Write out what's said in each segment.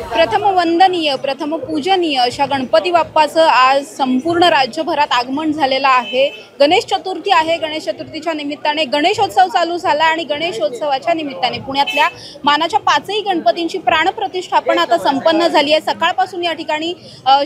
प्रथम वंदनीय, प्रथम पूजनीय अशा गणपती बाप्पाचं आज संपूर्ण राज्यभरात आगमन झालेलं आहे। गणेश चतुर्थी आहे। गणेश चतुर्थीच्या निमित्ताने गणेशोत्सव चालू झाला आणि गणेशोत्सवाच्या निमित्ताने पुण्यातल्या मानाच्या 5ही गणपतींची प्राणप्रतिष्ठापना आता संपन्न झाली आहे। सकाळपासून या ठिकाणी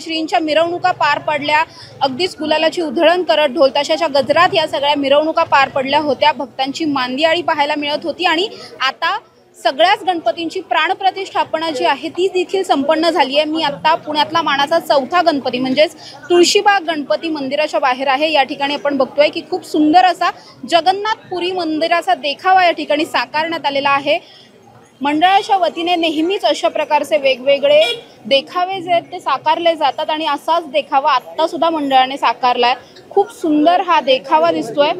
श्रींच्या मिरवणुका पार पडल्या। अगदीच गुलालाची उधळण करत ढोल ताशाच्या गजरात या सगळ्या मिरवणुका पार पडल्या होत्या। भक्तांची मांदियाळी पाहायला मिळत होती आणि आता सगळ्याच गणपतींची प्राणप्रतिष्ठापना जी आहे ती देखील संपन्न झाली आहे। मी आता पुण्यातला मानाचा 4था गणपती म्हणजेच तुळशीबाग गणपती मंदिराच्या बाहेर आहे। या ठिकाणी आपण बघतोय की खूप सुंदर असा जगन्नाथपुरी मंदिराचा देखावा या ठिकाणी साकारण्यात आलेला आहे। मंडळाच्या वतीने नेहमीच अशा प्रकारचे वेगवेगळे देखावे जे आहेत ते साकारले जातात आणि असाच देखावा आत्ता सुद्धा मंडळाने साकारलाय। खूप सुंदर हा देखावा दिसतोय।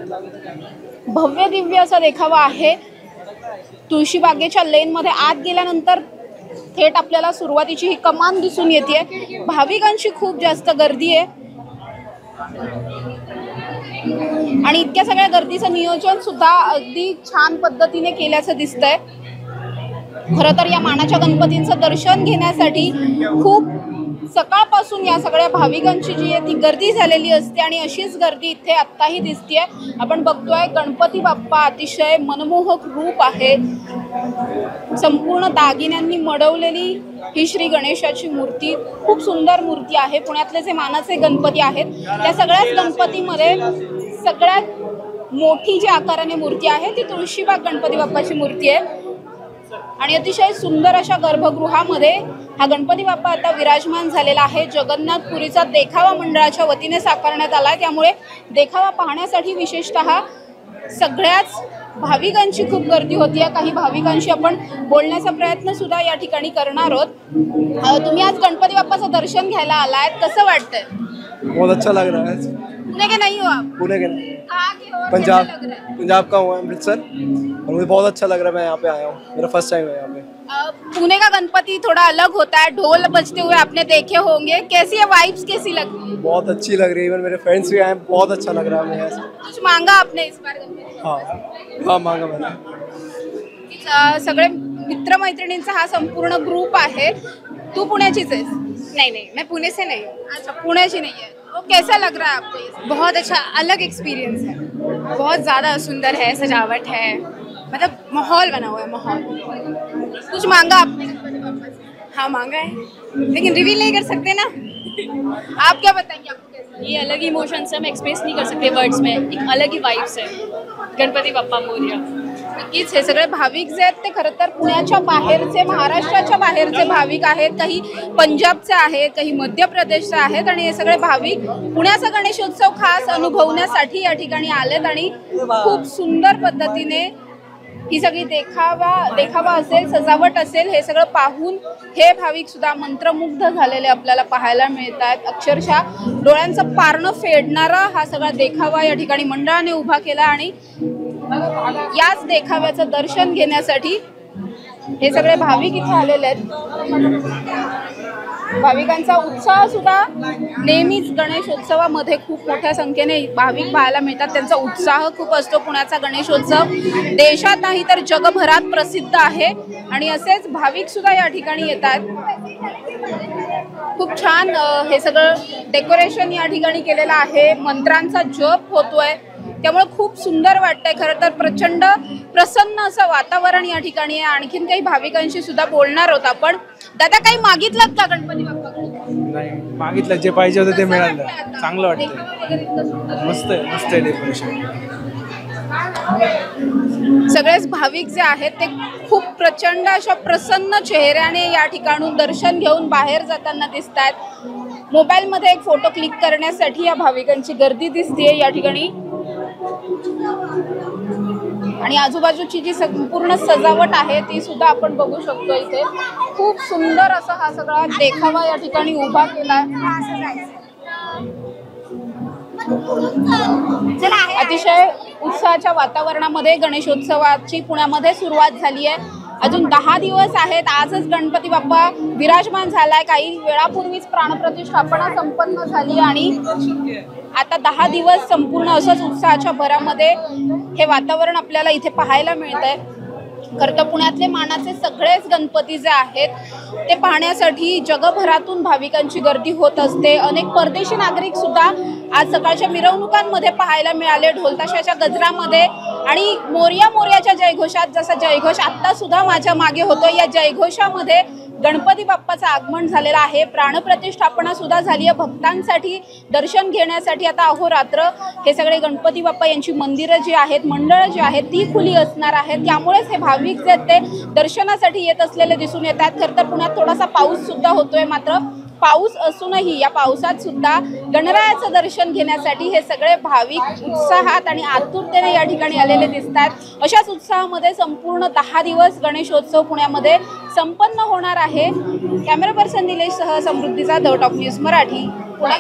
भव्य दिव्य असा देखावा आहे। तुळशीबागेच्या लेनमध्ये आत गेल्यानंतर थेट आपल्याला सुरुवातीची ही कमान दिसून येते। भाविकांची खूप जास्त गर्दी आहे आणि इतक्या सगळ्या गर्दीचं नियोजन सुद्धा अगदी छान पद्धतीने केल्याचं दिसतंय। खरं तर या मानाच्या गणपतींचं दर्शन घेण्यासाठी खूप सकाळपासून या सगळ्या भाविकांची जी आहे ती गर्दी झालेली असते आणि अशीच गर्दी इथे आत्ताही दिसतेय। आपण बघतोय गणपती बाप्पा अतिशय मनमोहक रूप आहे। संपूर्ण दागिन्यांनी मडवलेली ही श्री गणेशाची मूर्ती खूप सुंदर मूर्ती आहे। पुण्यातले जे मानाचे गणपती आहेत त्या सगळ्याच गणपतीमध्ये सगळ्यात मोठी जी आकाराने मूर्ती आहे ती तुळशीबाग गणपती बाप्पाची मूर्ती आहे आणि अतिशय सुंदर अशा गर्भगृहामध्ये हा गणपती बाप्पा आता विराजमान झालेला आहे। जगन्नाथपुरीचा देखावा मंडळाच्या वतीने साकारण्यात आला आहे, त्यामुळे देखावा पाहण्यासाठी विशेषतः सगळ्याच भाविकांची खूप गर्दी होती आहे। काही भाविकांशी आपण बोलण्याचा प्रयत्न सुद्धा या ठिकाणी करणार आहोत। तुम्ही आज गणपती बाप्पाचं दर्शन घ्यायला आलाय, कसं वाटतंय? बहुत अच्छा लग रहा है। पुणे के नहीं हो आप? पुणे के नहीं, कहाँ के हो? पंजाब। कैसा लग रहा है? पंजाब का हूँ, अमृतसर, और मुझे बहुत अच्छा लग रहा है। मैं यहाँ पे आया हूँ, मेरा फर्स्ट टाइम है यहाँ पे। पुणे का गणपति थोड़ा अलग होता है, ढोल बजते हुए आपने देखे होंगे। कैसी है वाइब्स, कैसी लग रही है? बहुत अच्छी लग रही है। इवन मेरे फ्रेंड्स भी आए, बहुत अच्छा लग रहा है मुझे ऐसा। कुछ मांगा आपने इस बार गणपति? हाँ मांगा मैंने। सगळे मित्रमैत्रिणींचा हा संपूर्ण ग्रुप आहे। तू पुण्याचीच आहेस? नहीं नहीं, मैं पुणे से नहीं हूँ। अच्छा, पुण्याची नहीं है। तो कैसा लग रहा है आपको ये? बहुत अच्छा अलग एक्सपीरियंस है। बहुत ज़्यादा सुंदर है, सजावट है, मतलब माहौल बना हुआ है। माहौल कुछ मांगा आपने गणपति बाप्पा से? हाँ मांगा है, लेकिन रिवील नहीं कर सकते ना। आप क्या बताएंगे, आपको कैसा? ये अलग इमोशंस है, हम एक्सप्रेस नहीं कर सकते वर्ड्स में। एक अलग ही वाइब्स है। गणपति बाप्पा मोरया। नक्कीच हे सगळे भाविक जे आहेत ते खरं तर पुण्याच्या बाहेरचे, महाराष्ट्राच्या बाहेरचे भाविक आहेत। काही पंजाबचे आहेत, काही मध्य प्रदेशचे आहेत आणि हे सगळे भाविक पुण्याचा गणेशोत्सव खास अनुभवण्यासाठी या ठिकाणी आलेत आणि खूप सुंदर पद्धतीने ही सगळी देखावा असेल, सजावट असेल, हे सगळं पाहून हे भाविक सुद्धा मंत्रमुग्ध झालेले आपल्याला पाहायला मिळतात। अक्षरशः डोळ्यांचं पारणं फेडणारा हा सगळा देखावा या ठिकाणी मंडळाने उभा केला आणि याच देखाव्याचं दर्शन घेण्यासाठी हे सगळे भाविक इथे आलेले आहेत। भाविकांचा उत्साह सुद्धा नेहमीच गणेशोत्सवामध्ये खूप मोठ्या संख्येने भाविक पाहायला मिळतात। त्यांचा उत्साह खूप असतो। पुण्याचा गणेशोत्सव देशात नाही तर जगभरात प्रसिद्ध आहे आणि असेच भाविक सुद्धा या ठिकाणी येतात। खूप छान हे सगळं डेकोरेशन या ठिकाणी केलेलं आहे। मंत्रांचा जप होतोय, त्यामुळे खूप सुंदर वाटतंय। खरं तर प्रचंड प्रसन्न असं वातावरण या ठिकाणी आहे। आणखीन काही भाविकांशी सुद्धा बोलणार होता आपण। दादा, काही मागितलं का गणपती बाप्पाकडे? नाही मागितलं, जे पाहिजे होतं ते मिळालं। चांगलं वाटतं, मस्त आहे, मस्त आहे डेकोरेशन। सगळेच भाविक जे आहेत ते खूप प्रचंड अशा प्रसन्न चेहऱ्याने या ठिकाणून दर्शन घेऊन बाहेर जाताना दिसतात। मोबाईलमध्ये एक फोटो क्लिक करण्यासाठी या भाविकांची गर्दी दिसते या ठिकाणी आणि आजूबाजूची जी संपूर्ण सजावट आहे ती सुद्धा आपण बघू शकतो। इथे खूप सुंदर असा हा सगळा देखावा या ठिकाणी उभा केलाय। अतिशय उत्साहाच्या वातावरणामध्ये गणेशोत्सवाची पुण्यामध्ये सुरुवात झाली आहे। अजून 10 दिवस आहेत। आजच गणपती बाप्पा विराजमान झालाय। काही वेळापूर्वीच प्राणप्रतिष्ठापना संपन्न झाली आणि आता 10 दिवस संपूर्ण असंच उत्साहाच्या भरामध्ये हे वातावरण आपल्याला इथे पाहायला मिळतंय। खरं तर पुण्यातले मानाचे सगळेच गणपती जे आहेत ते पाहण्यासाठी जगभरातून भाविकांची गर्दी होत असते. अनेक परदेशी नागरिक सुद्धा आज सकाळच्या मिरवणुकांमध्ये पाहायला मिळाले, ढोलताशाच्या गजरामध्ये आणि मोरया मोरयाच्या जयघोषात. जसा जयघोष आत्ता सुद्धा माझ्या मागे होतो, या जयघोषामध्ये गणपती बाप्पाचं आगमन झालेलं आहे. प्राणप्रतिष्ठापना सुद्धा झाली आहे. भक्तांसाठी दर्शन घेण्यासाठी आता अहोरात्र हे सगळे गणपती बाप्पा यांची मंदिरं जी आहेत, मंडळं जी आहेत ती खुली असणार आहेत. त्यामुळेच हे भाविक जे आहेत ते दर्शनासाठी येत असलेले दिसून येत आहेत. खरं तर पुण्यात थोडासा पाऊस सुद्धा होतोय, मात्र पाऊस असूनही या पावसात सुद्धा गणरायाचं दर्शन घेण्यासाठी हे सगळे भाविक उत्साहात आणि आतुरतेने या ठिकाणी आलेले दिसतात. अशाच उत्साहामध्ये संपूर्ण 10 दिवस गणेशोत्सव पुण्यामध्ये संपन्न होणार आहे. कॅमेरा पर्सन निलेशसह समृद्धीचा the top news Marathi, Pune.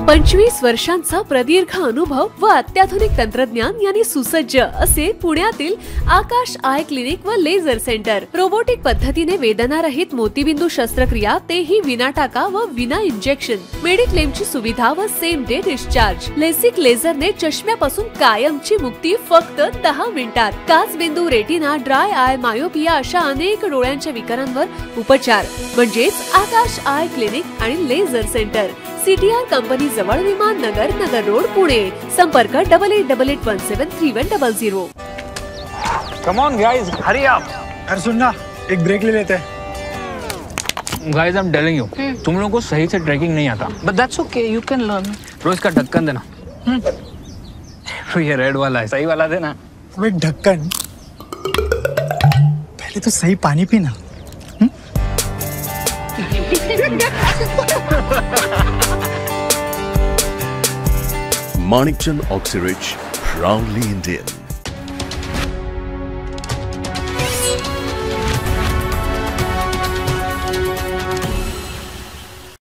25 वर्षांचा प्रदीर्घ अनुभव व अत्याधुनिक तंत्रज्ञान यांनी सुसज्ज असे पुण्यातील आकाश आय क्लिनिक व लेझर सेंटर. रोबोटिक पद्धतीने वेदनारहित मोतीबिंदू शस्त्रक्रिया, तेही विना टाका व विना इंजेक्शन. मेडिक्लेमची सुविधा व सेम डे डिस्चार्ज. लेसिक लेझरने चष्म्यापासून कायमची मुक्ती फक्त 10 मिनिटात. काचबिंदू, रेटिना, ड्राय आय, मायोपिया अशा अनेक डोळ्यांच्या विकारांवर उपचार म्हणजेच आकाश आय क्लिनिक आणि लेझर सेंटर. CTR कंपनी जवळ, विमान नगर, नगर रोड, पुणे. संपर्क 8888173100. Come on guys, hurry up. अरे सुन ना, एक ब्रेक ले लेते हैं. Guys, I'm telling you, तुम लोगों को सही से ट्रैकिंग नहीं आता. But that's okay, you can learn. रोज का ढक्कन देना. ये रेड वाला है, सही वाला देना. अबे ढक्कन, पहले तो सही पानी पीना. Manikchand Oxyrich, proudly Indian.